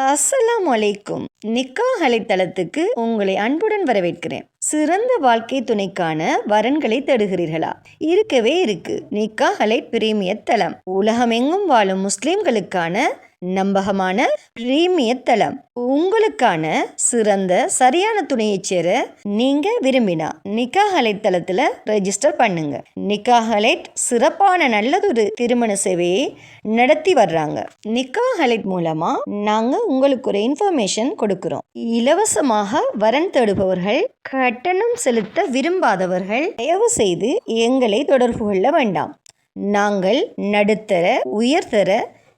அஸ்ஸலாமு அலைக்கும். நிக்காஹ் அலைத்தளத்துக்கு உங்களை அன்புடன் வரவேற்கிறேன். சிறந்த வாழ்க்கை துணைக்கான வரன்களை தேடுகிறீர்களா? இருக்கவே இருக்கு நிக்காஹ் அலை பிரீமியர் தளம். உலகமெங்கும் வாழும் முஸ்லிம்களுக்கான நம்பகமான பிரீமியர் தளம். உங்களுக்கான சிறந்த சரியான துணையை சேர நீங்க விரும்பினா நிக்காஹ் அலைட் தளத்துல ரெஜிஸ்டர் பண்ணுங்க. நிக்காஹ் அலைட் சிறப்பான நல்லதொரு திருமண சேவையை நடத்தி வர்றாங்க. நிக்காஹ் அலைட் மூலமா நாங்க உங்களுக்கு ஒரு இன்ஃபர்மேஷன் கொடுக்கிறோம். இலவசமாக வரன் தேடுபவர்கள், கட்டணம் செலுத்த விரும்பாதவர்கள் தயவு செய்து எங்களை தொடர்பு கொள்ள வேண்டாம். நாங்கள் நடுத்தர, உயர்தர,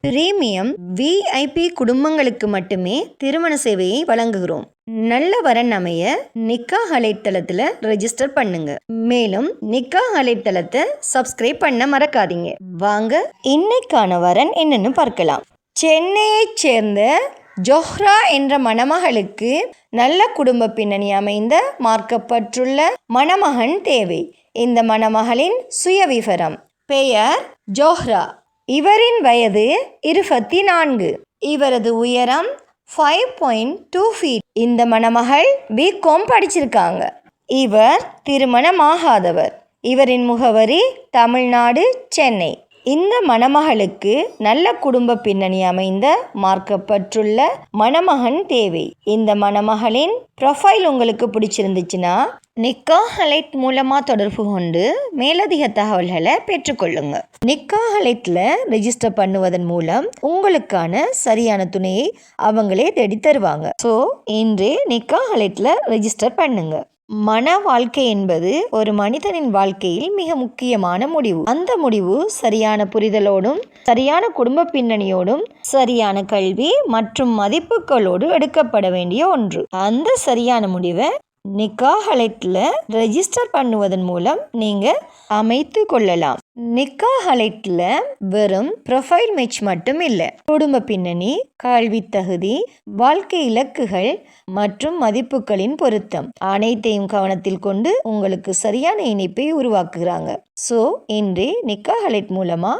பிரீமியம், விஐபி குடும்பங்களுக்கு மட்டுமே திருமண சேவையை வழங்குகிறோம். நல்ல வரன் அமைய நிக்காஹ் அலைட் தளத்துல ரெஜிஸ்டர் பண்ணுங்க. மேலும் நிக்காஹ் அலைட் தளத்தை சப்ஸ்கிரைப் பண்ண மறக்காதீங்க. வாங்க இன்னைக்கான வரன் என்னன்னு பார்க்கலாம். சென்னையைச் சேர்ந்த ஜொஹ்ரா என்ற மணமகளுக்கு நல்ல குடும்ப பின்னணி அமைந்த மார்க்கப்பட்டுள்ள மணமகன் தேவை. இந்த மணமகளின் சுயவிவரம்: பெயர் ஜொஹ்ரா. இவரின் வயது 24. இவரது உயரம் 5.2 feet. இந்த மணமகள் பிகாம் படிச்சிருக்காங்க. இவர் திருமணமாகாதவர். இவரின் முகவரி தமிழ்நாடு, சென்னை. இந்த மணமகளுக்கு நல்ல குடும்ப பின்னணி அமைந்த மார்க்கப்பட்டுள்ள மணமகன் தேவை. இந்த மணமகளின் ப்ரொஃபைல் உங்களுக்கு பிடிச்சிருந்துச்சுன்னா நிக்காஹ் அலைட் மூலமாக தொடர்பு கொண்டு மேலதிக தகவல்களை பெற்றுக்கொள்ளுங்க. நிக்காஹ் அலைட்ல ரெஜிஸ்டர் பண்ணுவதன் மூலம் உங்களுக்கான சரியான துணையை அவங்களே தேடி தருவாங்க. ஸோ இன்றே நிக்காஹ் அலைட்ல ரெஜிஸ்டர் பண்ணுங்க. மன வாழ்க்கை என்பது ஒரு மனிதனின் வாழ்க்கையில் மிக முக்கியமான முடிவு. அந்த முடிவு சரியான புரிதலோடும், சரியான குடும்ப பின்னணியோடும், சரியான கல்வி மற்றும் மதிப்புகளோடு எடுக்கப்பட வேண்டிய ஒன்று. அந்த சரியான முடிவை நிக்காஹ் அலைட்ல ரெஜிஸ்டர் பண்ணுவதன் மூலம் நீங்க அமைத்து கொள்ளலாம். நிக்காஹ் அலைட்ல வெறும் ப்ரொஃபைல் மேட்ச் மட்டும் இல்லை, குடும்ப பின்னணி, கல்வி தகுதி, வாழ்க்கை இலக்குகள் மற்றும் மதிப்புகளின் பொருத்தம் அனைத்தையும் கவனத்தில் கொண்டு உங்களுக்கு சரியான இணைப்பை உருவாக்குகிறாங்க. ஸோ இன்றே நிக்காஹ் அலைட் மூலமா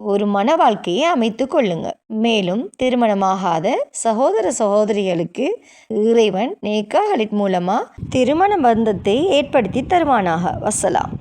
ஒரு மன வாழ்க்கையை அமைத்து கொள்ளுங்க. மேலும் திருமணமாகாத சகோதர சகோதரிகளுக்கு இறைவன் நிக்காஹ் அலைட் மூலமா திருமண பந்தத்தை ஏற்படுத்தி தருவானாக. வஸ்ஸலாம்.